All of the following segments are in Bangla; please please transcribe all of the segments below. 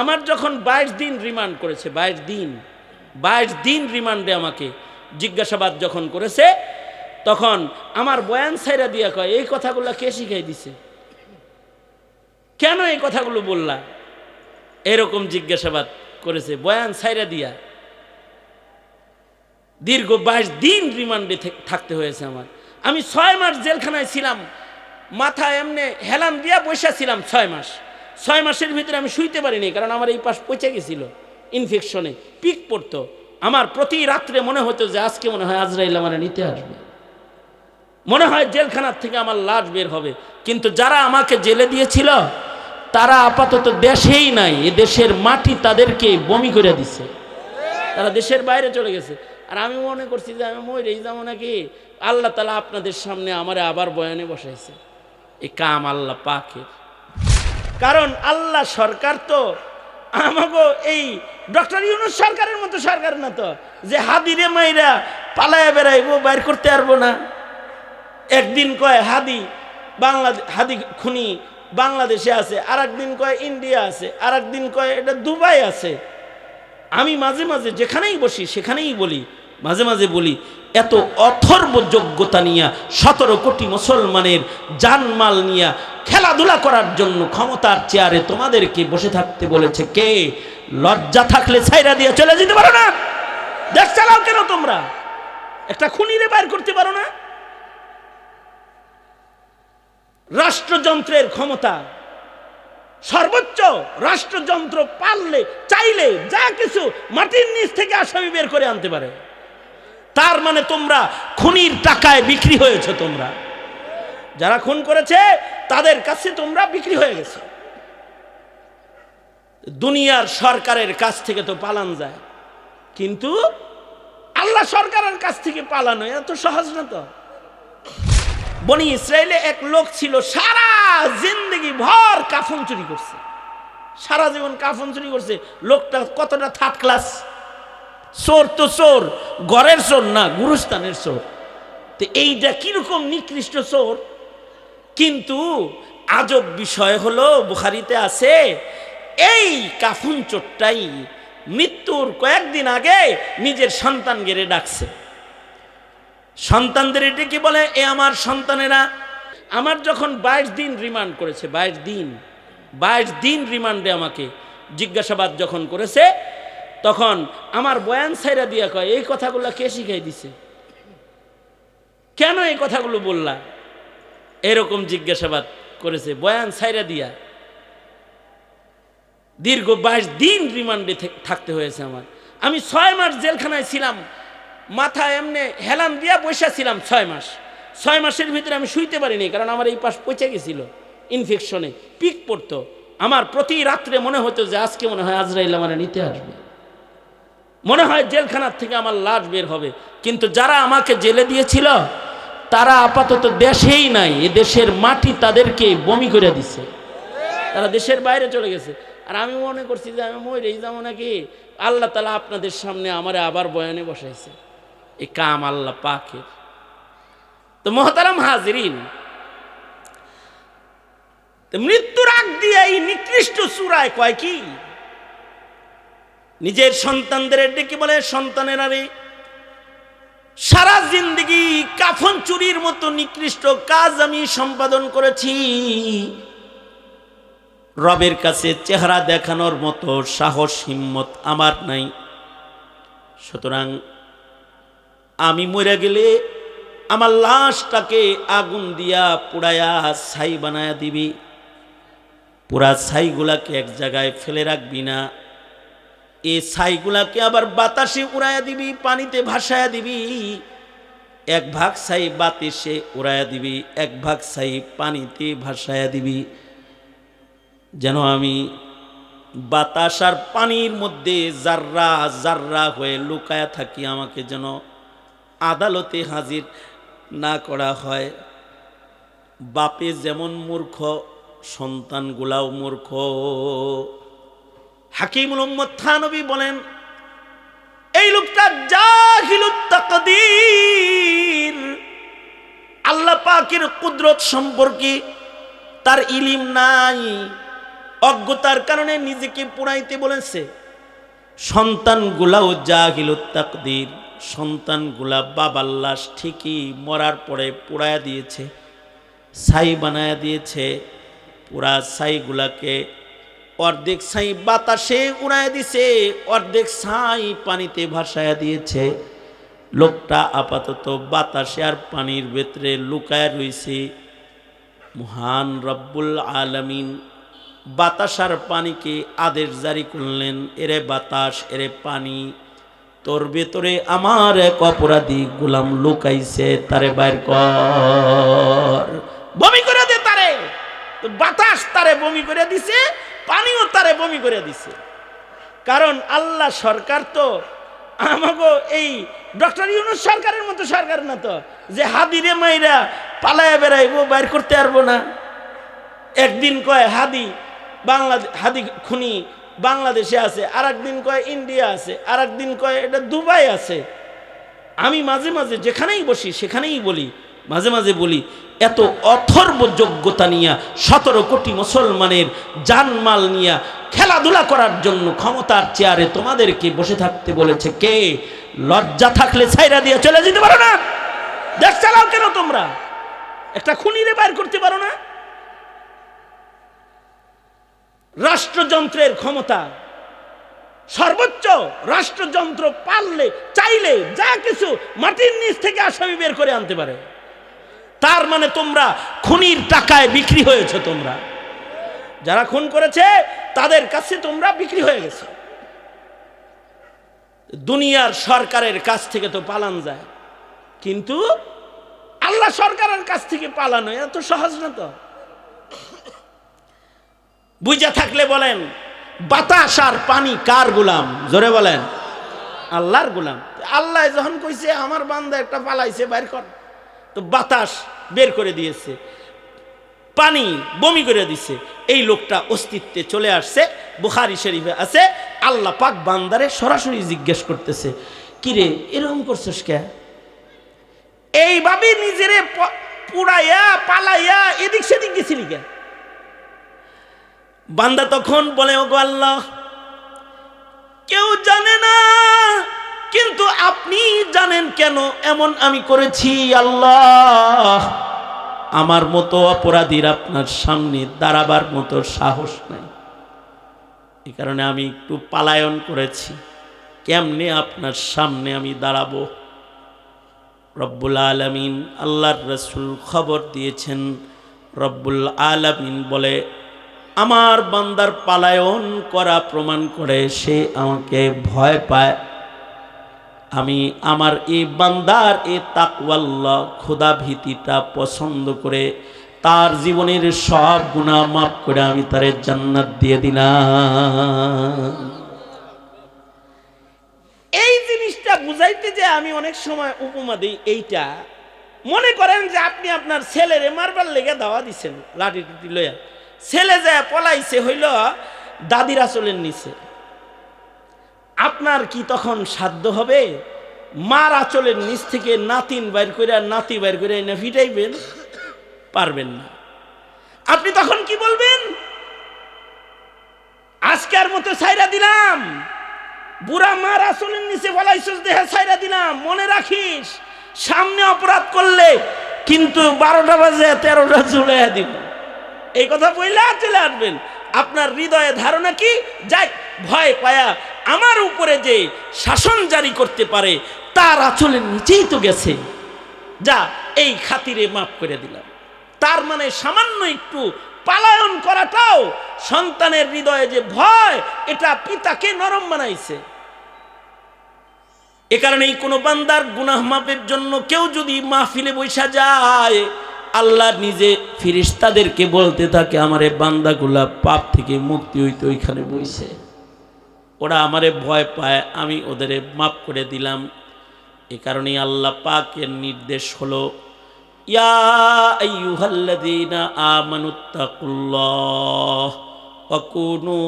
আমার যখন 22 দিন রিমান্ড করেছে, 22 দিন রিমান্ডে আমাকে জিজ্ঞাসাবাদ যখন করেছে, তখন আমার বয়ান ছাইরা দিয়া কয়, এই কথাগুলো কে শিখাই দিছে, কেন এই কথাগুলো বললা, এরকম জিজ্ঞাসাবাদ করেছে বয়ান ছাইরা দিয়া। দীর্ঘ 22 দিন রিমান্ডে থাকতে হয়েছে আমার। আমি 6 মাস জেলখানায় ছিলাম, মাথা এমনি হেলান দিয়া বসে ছিলাম 6 মাসের ভিতরে আমি শুইতে পারিনি, কারণ আমার এই পাশ পচে গেছিল ইনফেকশনে, পিক পড়তো। আমার প্রতি রাত্রে মনে হতো যে আজকে মনে হয় আজরাইল আমার নিতে আসবে, মনে হয় জেলখানার থেকে আমার লাশ বের হবে। কিন্তু যারা আমাকে জেলে দিয়েছিল তারা আপাতত দেশেই নাই, এ দেশের মাটি তাদেরকে বমি করে দিছে, তারা দেশের বাইরে চলে গেছে। আর আমি মনে করছি যে আমি মরেই যাবো নাকি, আল্লাহ তাআলা আপনাদের সামনে আমারে আবার বয়ানে বসাইছে। এই কাম আল্লাহ পাকের, কারণ আল্লাহ সরকার তো আমাগো এই ডক্টর ইউনূস সরকারের মতো সরকার না তো, যে হাদিরে মাইরা পালায়া বেড়াইবো, বাইর করতে পারবো না। একদিন কয় হাদি খুনি বাংলাদেশে আছে, আর একদিন কয় ইন্ডিয়া আছে, আর একদিন কয় এটা দুবাই আছে। আমি মাঝে মাঝে যেখানেই বসি সেখানেই বলি, মাঝে মাঝে বলি, এত অথর্ব যোগ্যতা নিয়ে 17 কোটি মুসলমানের জানমাল নিয়ে খেলাধুলা করার জন্য ক্ষমতার চেয়ারে তোমাদেরকে বসে থাকতে বলেছে কে? লজ্জা থাকলে ছাইরা দিয়ে চলে যেতে পারো না? দেশ চালাও কেন তোমরা? একটা খুনিরে বাইর করতে পারো না? রাষ্ট্রযন্ত্রের ক্ষমতা সর্বোচ্চ, রাষ্ট্রযন্ত্র পারলে চাইলে যা কিছু মাটির নিচ থেকে আসামি বের করে আনতে পারে। তার মানে তোমরা খুনির টাকায় বিক্রি হয়েছে, তোমরা যারা খুন করেছে তাদের কাছে তোমরা বিক্রি হয়ে গেছে। দুনিয়ার সরকারের কাছ থেকে তো পালান যায়, কিন্তু আল্লাহ সরকারের কাছ থেকে পালানো এত সহজ না তো। বনি ইসরায়েলে এক লোক ছিল, সারা জিন্দগি ভর কাফন চুরি করছে, সারা জীবন কাফন চুরি করছে। লোকটা কতটা থার্ড ক্লাস চোর, তো চোর, ঘরের চোর না, গুরুস্থানের চোর। তো এইটা কিরকম নিকৃষ্ট চোর। কিন্তু আজব বিষয় হলো, বুখারীতে আছে, এই কাফন চোরটাই মৃত্যুর কয়েকদিন আগে নিজের সন্তান গেড়ে ডাকছে। সন্তানদের এটা কি বলে, এ আমার সন্তানেরা। আমার যখন 22 দিন রিমান্ড করেছে, 22 দিন রিমান্ডে আমাকে জিজ্ঞাসাবাদ যখন করেছে, তখন আমার বয়ান ছাইরা দিয়া কয়, এই কথাগুলো কে শিখাই দিছে, কেন এই কথাগুলো বললা, এরকম জিজ্ঞাসাবাদ করেছে বয়ান ছাইরা দিয়া। দীর্ঘ 22 দিন রিমান্ডে থাকতে হয়েছে আমার। আমি 6 মাস জেলখানায় ছিলাম, মাথা এমনি হেলান দিয়া বসে ছিলাম 6 মাসের ভিতরে আমি শুইতে পারিনি, কারণ আমার এই পাশ পচে গেছিল ইনফেকশনে, পিক পড়তো। আমার প্রতি রাত্রে মনে হতো যে আজকে মনে হয় আজরাইল আমার নিতে আসবে, মনে হয় জেলখানার থেকে আমার লাশ বের হবে। কিন্তু যারা আমাকে জেলে দিয়েছিল তারা আপাতত দেশেই নাই, এ দেশের মাটি তাদেরকে বমি করে দিছে, তারা দেশের বাইরে চলে গেছে। আর আমি মনে করছি যে আমি মরেই যাবো নাকি, আল্লাহ তাআলা আপনাদের সামনে আমারে আবার বয়ানে বসাইছে। এই কাম আল্লাহ পাকের। তো মুহতারাম হাজিরিন, মৃত্যুর আগ দিয়ে এই নিকৃষ্ট সূরায় কয় কি, নিজের সন্তানদের ডেকে বলে, সন্তানেরা রে, সারা জিন্দগি কাফন চুরির মতো নিকৃষ্ট কাজ আমি সম্পাদন করেছি, রবের কাছে চেহারা দেখানোর মতো সাহস হিম্মত আমার নাই। সুতরাং আমি মরে গেলে আমার লাশটাকে আগুন দিয়া পুড়ায়া ছাই বানায়া দিবি, পুরা ছাইগুলাকে এক জায়গায় ফেলে রাখবি না, এই ছাইগুলাকে আবার বাতাসে উড়াইয়া দিবি, পানিতে ভাসায়া দিবি। 1 ভাগ ছাই বাতাসে উড়াইয়া দিবি, 1 ভাগ ছাই পানিতে ভাসায়া দিবি, যেন আমি বাতাস আর পানির মধ্যে জাররা জাররা হয়ে লুকায়া থাকি, আমাকে যেন আদালতে হাজির না করা হয়। বাপে যেমন মূর্খ, সন্তানগুলাও মূর্খ। হাকিমুল উম্মত থানবী বলেন, এই লোকটা জাহিলুত তাকদীর, আল্লাহ পাকের কুদরত সম্পর্কে তার ইলিম নাই, অজ্ঞতার কারণে নিজেকে পুড়াইতে বলেছে। সন্তানগুলাও জাহিলুত তাকদীর, সন্তানগুলা বাবার লাশ ঠিকই মরার পরে পুড়ায়া দিয়েছে, ছাই বানায়া দিয়েছে। পুরা ছাইগুলাকে অর্ধেক ছাই বাতাসে উড়াইয়া দিছে, অর্ধেক ছাই পানিতে ভাসায়া দিয়েছে। লোকটা আপাতত বাতাসে আর পানির ভেতরে লুকায় রয়েছে। মহান রব্বুল আলামিন বাতাস আর পানিকে আদেশ জারি করলেন, এরে বাতাস, এরে পানি, তোর ভেতরে আমার এক অপরাধী গোলাম লুকাইছে, তারে বাইর কর, বমি করে দে তারে। তো বাতাস তারে বমি করে দিছে, পানিও তারে বমি করে দিছে। কারণ আল্লাহ সরকার তো আমাগো এই ডক্টর ইউনূস সরকারের মতো সরকার না তো, যে হাদিরে মাইরা পালায়া বেড়াইবো, বাইর করতে পারবো না। একদিন কয় হাদি হাদি খুনি বাংলাদেশে আছে, আর একদিন কয় ইন্ডিয়া আছে, আর একদিন কয় এটা দুবাই আছে। আমি মাঝে মাঝে যেখানেই বসি সেখানেই বলি, মাঝে মাঝে বলি, এত অথর্ব যোগ্যতা নিয়া 17 কোটি মুসলমানের জানমাল নিয়া খেলাধুলা করার জন্য ক্ষমতার চেয়ারে তোমাদেরকে বসে থাকতে বলেছে কে? লজ্জা থাকলে ছাইরা দিয়ে চলে যেতে পারো না? দেশ চালাও কেন তোমরা? একটা খুনিরে বাইর করতে পারো না? রাষ্ট্রযন্ত্রের ক্ষমতা সর্বোচ্চ, রাষ্ট্রযন্ত্র পারলে চাইলে যা কিছু মাটির নিচ থেকে আসামি বের করে আনতে পারে। তার মানে তোমরা খুনির টাকায় বিক্রি হয়েছে। তোমরা যারা খুন করেছে তাদের কাছে তোমরা বিক্রি হয়ে গেছে। দুনিয়ার সরকারের কাছ থেকে তো পালান যায়, কিন্তু আল্লাহ সরকারের কাছ থেকে পালানো এত সহজ না তো। বুঝা থাকলে বলেন, বাতাস আর পানি কার গোলাম? জোরে বলেন, আল্লাহর গোলাম। আল্লাহ যখন কইছে আমার বান্দা একটা পালাইছে, বাইর কর, তো বাতাস বের করে দিয়েছে, পানি বমি করে দিছে। এই লোকটা অস্তিত্বে চলে আসছে। বুখারী শরীফে আছে, আল্লাহ পাক বান্দারে সরাসরি জিজ্ঞেস করতেছে, কিরে এরকম করছিস কে? এইভাবে নিজেরে পুড়াইয়া পালাইয়া এদিক সেদিক গেছিলি কে? বান্দা তখন বলে, ওগো আল্লাহ, কেউ জানে না, কিন্তু আপনি জানেন কেন এমন আমি করেছি। আল্লাহ, আমার মতো অপরাধীর আপনার সামনে দাঁড়াবার মতো সাহস নাই, এই কারণে আমি একটু পালায়ন করেছি। কেমনে আপনার সামনে আমি দাঁড়াবো? রব্বুল আলামিন, আল্লাহর রাসূল খবর দিয়েছেন। রব্বুল আলামিন বলে, আমার বান্দার পালায়ন করা প্রমাণ করে সে আমাকে ভয় পায়। আমি আমার এই বান্দার এই তাকওয়াল্লাহ খোদা ভীতিটা পছন্দ করে তার জীবনের সব গুনাহ মাফ করে আমি তারে জান্নাত দিয়ে দিলাম। এই জিনিসটা বুঝাইতে যে আমি অনেক সময় উপমা দিই। এইটা মনে করেন যে আপনি আপনার ছেলেরে মারবার লেগে দাওয়া দিচ্ছেন, লাঠি টুটি লইয়া, ছেলে যায় পলাইছে হইল দাদির আঁচলের নিচে। আপনার কি তখন সাধ্য হবে মার আঁচলের নিচ থেকে নাতিন বাইর করে আর নাতি বাইর করে না ফিটাইবেন? পারবেন না। আপনি তখন কি বলবেন? আজকের মতো ছাইরা দিলাম, বুড়া মার আঁচলের নিচে পলাইছস দেহে ছাইরা দিলাম, মনে রাখিস সামনে অপরাধ করলে কিন্তু 12টা বাজে 13টা চলে দিব। এই কথা বইলা চলে আসবেন। আপনার হৃদয়ে ধারণা কি? যাই ভয় পায়া আমার উপরে যে শাসন জারি করতে পারে তার আঁচলের নিচেই তো গেছে, যা এই খাতিরে মাফ করে দিলাম। তার মানে সামান্য একটু পালায়ন করাটাও সন্তানের হৃদয়ে যে ভয়, এটা পিতাকে নরম বানাইছে। এ কারণেই কোনো বান্দার গুনাহ মাফের জন্য কেউ যদি মাহফিলে বৈশা যায়, আল্লাহ নিজে ফেরেশতাদেরকে বলতে থাকে, আমারে বান্দাগুলা পাপ থেকে মুক্তি হইতে ওইখানে বইছে, ওরা আমারে ভয় পায়, আমি ওদের মাফ করে দিলাম। এ কারণেই আল্লাহ পাকের নির্দেশ হলো, ইয়া আইয়ুহাল্লাযীনা আমানুত্তাকুল্লাহ ওয়া কুনু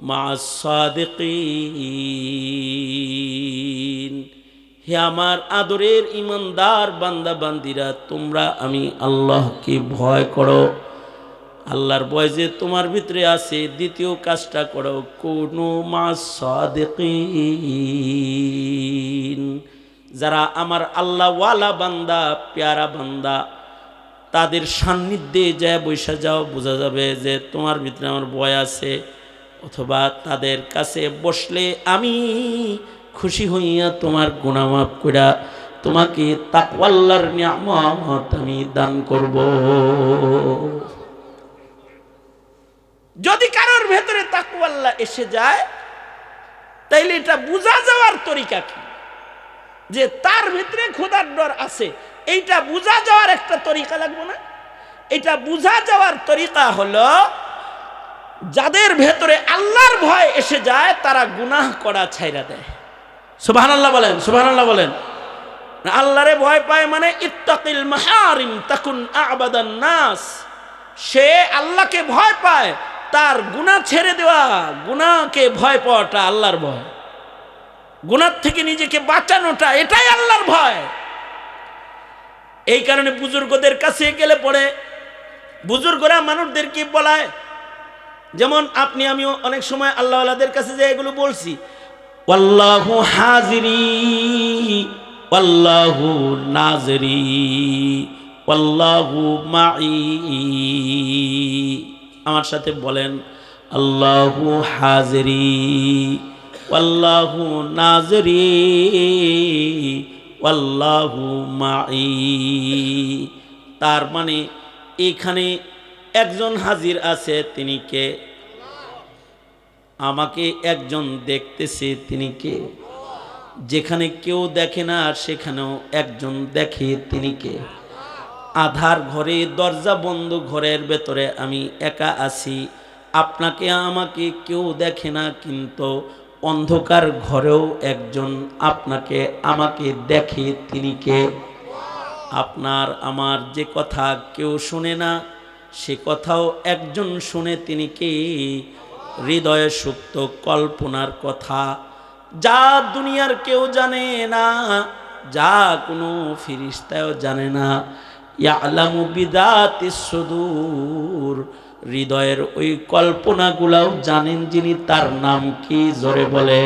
মা'আস সাদিকিন। হে আমার আদরের ইমানদার বান্দা বান্দিরা, তোমরা আমি আল্লাহকে ভয় করো, আল্লাহর ভয় যে তোমার ভিতরে আছে, দ্বিতীয় কাজটা করো, কুনু মাস সাদিকিন। যারা আমার আল্লাহ ওয়ালা বান্দা, প্যারা বান্দা, তাদের সান্নিধ্যে যায় বৈশা যাও, বোঝা যাবে যে তোমার ভিতরে আমার ভয় আছে। অথবা তাদের কাছে বসলে আমি খুশি হইয়া তোমার গুনাহ মাফ কইরা তোমাকে তাকওয়াল্লাহর নিয়ামত আমি দান করব। যদি কারোর ভেতরে তাকওয়াল্লাহ এসে যায়, তাইলে এটা বোঝা যাওয়ার তরিকা কি যে তার ভিতরে খোদার ডর আছে, এইটা বোঝা যাওয়ার একটা তরিকা লাগবে না? এটা বোঝা যাওয়ার তরিকা হলো, যাদের ভেতরে আল্লাহর ভয় এসে যায় তারা গুনাহ করা ছাইরা দেয়। সুবহানাল্লাহ বলেন, সুবহানাল্লাহ বলেন। আল্লাহরে ভয় পায় মানে ইত্তাকিল মাহারিম তাকুন আবাদান নাস। সে আল্লাহকে ভয় পায়, তার গুনাহ ছেড়ে দেওয়া, গুনাহকে ভয় পাওয়াটা আল্লাহর ভয়। গুনাহ থেকে নিজেকে বাঁচানোটা, এটাই আল্লাহর ভয়। এই কারণে বুজুর্গদের কাছে গেলে পড়ে বুজুর্গরা মানুষদেরকে বলায়, যেমন আপনি আমিও অনেক সময় আল্লাহওয়ালাদের কাছে যে এগুলো বলছি, ওয়াল্লাহু হাজিরি ওয়াল্লাহু নাজরি ওয়াল্লাহু মাই। আমার সাথে বলেন, আল্লাহু হাজিরি ওয়াল্লাহু নাজরি ওয়াল্লাহু মাই। তার মানে এখানে একজন হাজির আছে, তিনি কে? আমাকে একজন দেখতেছে, তিনি কে? যেখানে কেউ দেখে না সেখানেও একজন দেখে, তিনি কে? আধার ঘরে, দরজা বন্ধ ঘরের ভেতরে আমি একা আছি, আপনাকে আমাকে কেউ দেখে না, কিন্তু অন্ধকার ঘরেও একজন আপনাকে আমাকে দেখে, তিনি কে? আপনার আমার যে কথা কেউ শুনে না, সে কথাও একজন শুনে, তিনি কে? হৃদয়ে সুপ্ত কল্পনার কথা, যা দুনিয়ার কেউ জানে না, যা কোনো ফেরেশতাও জানে না। ইয়ালামু বিদাতিস সুদূর, হৃদয়ের ওই কল্পনাগুলাও জানেন যিনি, তার নাম কি? জোরে বলে।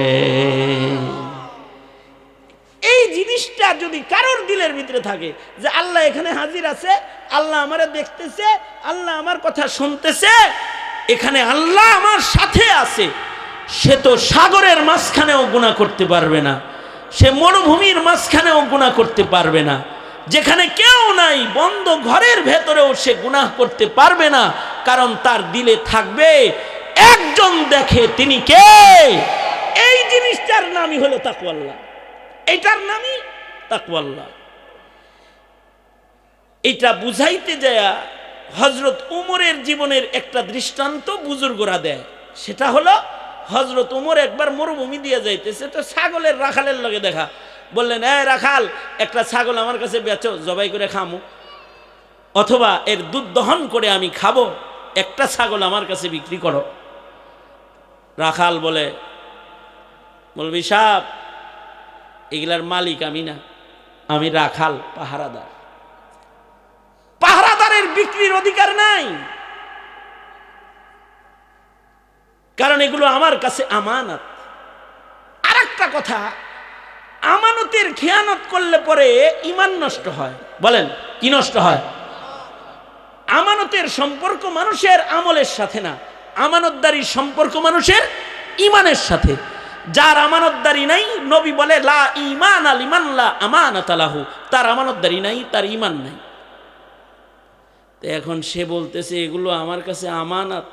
এই জিনিসটা যদি কারোর দিলের ভিতরে থাকে যে আল্লাহ এখানে হাজির আছে, আল্লাহ আমারে দেখতেছে, আল্লাহ আমার কথা শুনতেছে, এখানে আল্লাহ আমার সাথে আছে, সে তো সাগরের মাঝখানেও গুনাহ করতে পারবে না, সে মরুভূমির মাঝখানেও গুনাহ করতে পারবে না, যেখানে কেউ নাই বন্ধ ঘরের ভেতরেও সে গুনাহ করতে পারবে না, কারণ তার দিলে থাকবে একজন দেখে, তিনি কে? এই জিনিসটার নামই হলো তাকওয়াল্লাহ, এটার নামই তাকওয়াল্লাহ। এটা বুঝাইতে যায় হযরত উমরের জীবনের একটা দৃষ্টান্ত বুজুর্গরা দেয়। সেটা হলো, হযরত উমর একবার মরুভূমি দিয়ে যাইতেছে, তো ছাগলের রাখালের লগে দেখা, বললেন, এই রাখাল, একটা ছাগল আমার কাছে বেচো, জবাই করে খামো, অথবা এর দুধ দহন করে আমি খাবো, একটা ছাগল আমার কাছে বিক্রি করো। রাখাল বলে, মৌলভী সাহেব, এগুলার মালিক আমি না, আমি রাখাল, পাহারাদার। পাহারাদারের বিক্রির অধিকার নাই, কারণ এগুলো আমার কাছে আমানত। আর একটা কথা, আমানতের খেয়ানত করলে পরে ঈমান নষ্ট হয়। বলেন, কি নষ্ট হয়? আমানতের সম্পর্ক মানুষের আমলের সাথে না, আমানতদারির সম্পর্ক মানুষের ঈমানের সাথে। যার আমানতদারি নাই, নবী বলে লা ঈমান লিমান লা আমানাত লাহু, তার আমানতদারি নাই, তার ঈমান নাই। তো এখন সে বলতেছে এগুলো আমার কাছে আমানত,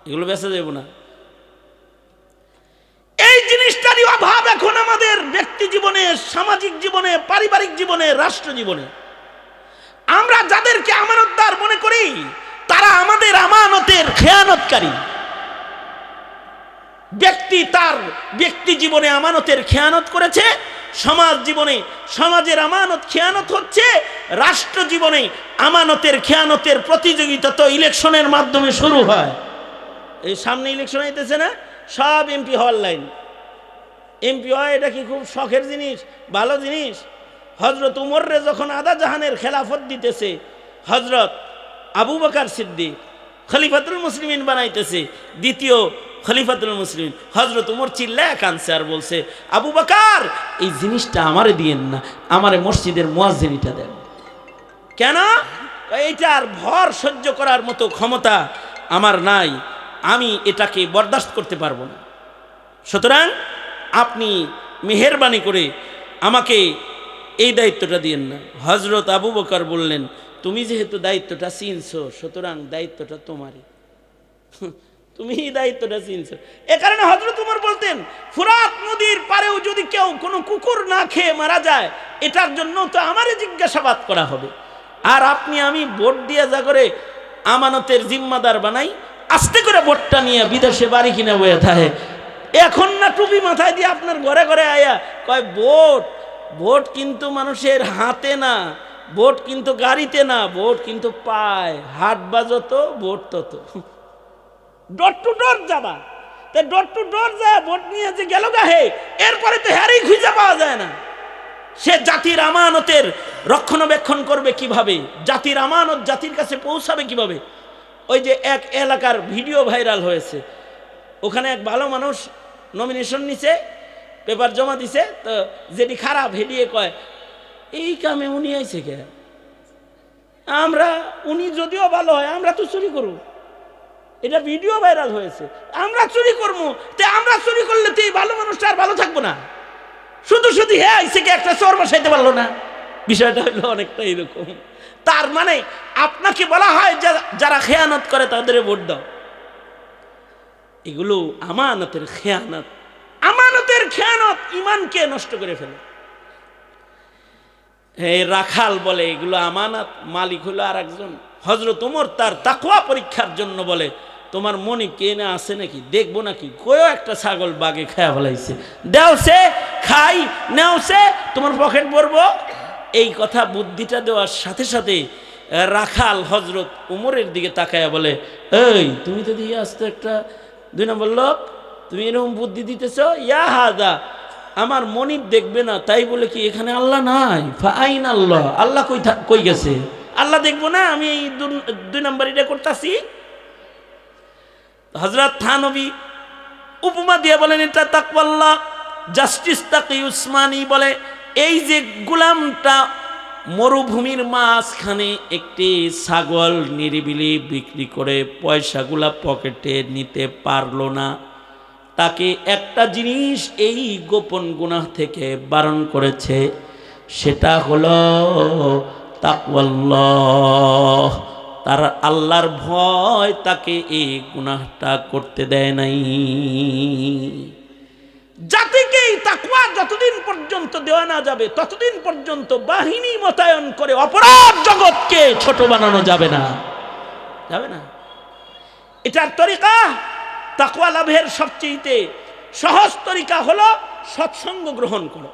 এগুলো বেচা যাবে না। এই জিনিসটারই অভাব এখন আমাদের ব্যক্তি জীবনে, সামাজিক জীবনে, পারিবারিক জীবনে, রাষ্ট্র জীবনে। আমরা যাদেরকে আমানতদার মনে করি, তারা আমাদের আমানতের খেয়ানতকারী। ব্যক্তি তার ব্যক্তি জীবনে আমানতের খেয়ানত করেছে, সমাজ জীবনে সমাজের আমানত খেয়ানত হচ্ছে, রাষ্ট্র জীবনে আমানতের খেয়ানতের প্রতিযোগিতা তো ইলেকশনের মাধ্যমে শুরু হয়। এই সামনে ইলেকশন হইতেছে না, সব এমপি হওয়ার লাইন। এমপি হয়, এটা কি খুব শখের জিনিস, ভালো জিনিস? হযরত উমররে যখন আদা জাহানের খেলাফত দিতেছে হযরত আবু বকর সিদ্দিক, খলিফাতুল মুসলিমিন বানাইতেছে, দ্বিতীয় খলিফাতুল মুসলিমিন। হযরত ওমর চিল্লায় কাঁদছে আর বলছে, আবু বকর এই জিনিসটা আমারে দিয়েন না, আমারে মসজিদের মুয়াজ্জিনটা দেন। কেন? এইটার ভর সহ্য করার মতো ক্ষমতা আমার নাই, আমি এটাকে বরদাস্ত করতে পারবো না। সুতরাং আপনি মেহেরবানি করে আমাকে এই দায়িত্বটা দিয়েন না। হযরত আবু বকর বললেন, তুমি যেহেতু দায়িত্বটা চিনছো, সুতরাং দায়িত্বটা তোমারই, তুমি এই দায়িত্বটা চিনছো। এ কারণে হযরত ওমর বলতেন, ফুরাত নদীর পারেও যদি কেউ কোনো কুকুর না খেয়ে মারা যায়, এটার জন্য তো আমারই জিজ্ঞাসাবাদ করা হবে। আর আপনি আমি ভোট দিয়ে যা করে আমানতের জিম্মাদার বানাই, আস্তে করে ভোটটা নিয়ে বিদেশে বাড়ি কিনে বয়ে থাকে। এখন না টুপি মাথায় দিয়ে আপনার ঘরে ঘরে আয়া কয় ভোট। ভোট কিন্তু মানুষের হাতে না, ভোট কিন্তু গাড়িতে না, ভোট কিন্তু পায়। হাট বাজত ভোট তত। ডোর টু ডোর যাবা, তাই ডোর টু ডোর যায় ভোট নিয়ে যে গেল গাহে, এরপরে তো হ্যারেই খুঁজে পাওয়া যায় না। সে জাতির আমানতের রক্ষণাবেক্ষণ করবে কিভাবে? জাতির আমানত জাতির কাছে পৌঁছাবে কিভাবে? ওই যে এক এলাকার ভিডিও ভাইরাল হয়েছে, ওখানে এক ভালো মানুষ নমিনেশন নিছে, পেপার জমা দিছে, তো যেটি খারাপ হেডিয়ে কয়, এই কামে উনি আইছে কে? আমরা, উনি যদিও ভালো হয়, আমরা তো চুরি করব। এটা ভিডিও ভাইরাল হয়েছে, আমরা চুরি করবো। তে আমরা চুরি করলে তো এই ভালো মানুষটা আর ভালো থাকবো না। শুধু শুধু হ্যাঁ আইছে কে, একটা চোর বসাইতে পারলো না। বিষয়টা হলো অনেকটা এরকম। তার মানে আপনাকে বলা হয় যারা খেয়ানত করে তাদের ভোট দাও। এগুলো আমানতের খেয়ানত। আমানতের খেয়ানত ইমানকে নষ্ট করে ফেলে। এই রাখাল বলে এগুলো আমানত, মালিক হলো আর একজন। হযরত ওমর তার তাকওয়া পরীক্ষার জন্য বলে, তোমার মনে কে না আছে নাকি, দেখবো নাকি? কয়ও একটা ছাগল বাগে খায়া ফেলাইছে, দেওছে খাই, নেওছে, তোমার পকেট ভরবো। এই কথা বুদ্ধিটা দেওয়ার সাথে সাথে রাখাল হযরত ওমরের দিকে তাকায়া বলে, এই তুমি তো দিয়ে আসতো একটা 2 নম্বর লোক, তুমি এরকম বুদ্ধি দিতেছ? ইয়া হাদা, আমার মনিব দেখবে না তাই বলে কি এখানে আল্লাহ নাই? ফাইন আল্লাহ, আল্লাহ কই গেছে? আল্লাহ দেখবো না আমি এই 2 নম্বর এটা করতেছি? হযরত থানবী উপমা দিয়ে বলেন, এটা তাকওয়াল্লাহ। জাস্টিস তাকি উসমানী বলে, এই যে গোলামটা মরুভূমির মাঝখানে একটি ছাগল নিরিবিলি বিক্রি করে পয়সাগুলা পকেটে নিতে পারলো না, তাকে একটা জিনিস এই গোপন গুনাহ থেকে বারণ করেছে, সেটা হলো তাকওয়াল্লাহ। তার আল্লাহর ভয় তাকে এই গুনাহটা করতে দেয় নাই। জাতিকে তাকওয়া যতদিন পর্যন্ত দেওয়া না যাবে, ততদিন পর্যন্ত বাহিনী মোতায়েন করে অপরাধ জগৎকে ছোট বানানো যাবে না, যাবে না। এটার তরিকা, তাকওয়া লাভের সবচেয়ে সহজ তরিকা হলো সৎসঙ্গ গ্রহণ করো।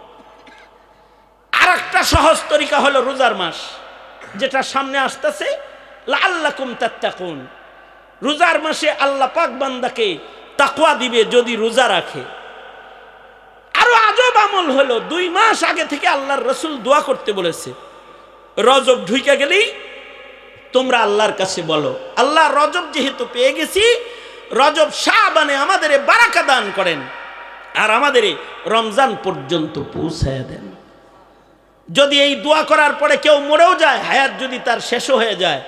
আর একটা সহজ তরিকা হলো রোজার মাস, যেটা সামনে আসতেছে, লাআল্লাকুম তাত্তাকুন। রোজার মাসে আল্লাহ পাক বান্দাকে তাকওয়া দিবে যদি রোজা রাখে। আরো আজব আমল হলো, 2 মাস আগে থেকে আল্লাহর রাসূল দোয়া করতে বলেছে, রজব ঢুইকা গেলেই তোমরা আল্লাহর কাছে বলো, আল্লাহ রজব যেহেতু পেয়ে গেছি, রজব শাবানে আমাদের বারাকা দান করেন আর আমাদের রমজান পর্যন্ত পৌঁছায় দেন। যদি এই দোয়া করার পরে কেউ মরেও যায়, হায়াত যদি তার শেষ হয়ে যায়,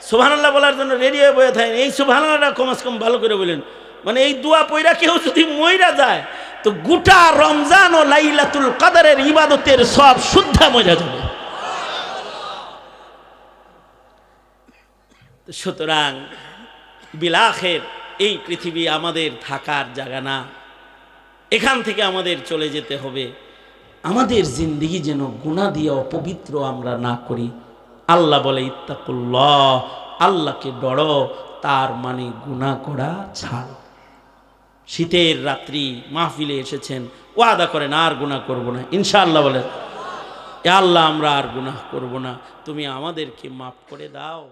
সুবহানাল্লাহ বলার জন্য রেডি হয়ে বসে থাকেন, এই সুবহানাল্লাহটা কমস কম ভালো করে বলেন। মানে এই দোয়া পয়রা কেউ যদি মইরা যায়, তো গোটা রমজান ও লাইলাতুল কদরের ইবাদতের সব শুদ্ধা মজা যাবে। সুতরাং বিলাখের এই পৃথিবী আমাদের থাকার জায়গা না, এখান থেকে আমাদের চলে যেতে হবে। আমাদের জিন্দেগি যেন গুনাহ দিয়ে অপবিত্র আমরা না করি। আল্লাহ বলে ইত্তাকুল্লাহ, আল্লাহকে ডরো, তার মানে গুনাহ করা ছাড়ো। শীতের রাত্রি মাহফিলে এসেছেন, ওয়াদা করেন আর গুনাহ করব না ইনশাআল্লাহ। বলে আল্লাহ আমরা আর গুনাহ করব না, তুমি আমাদেরকে মাফ করে দাও।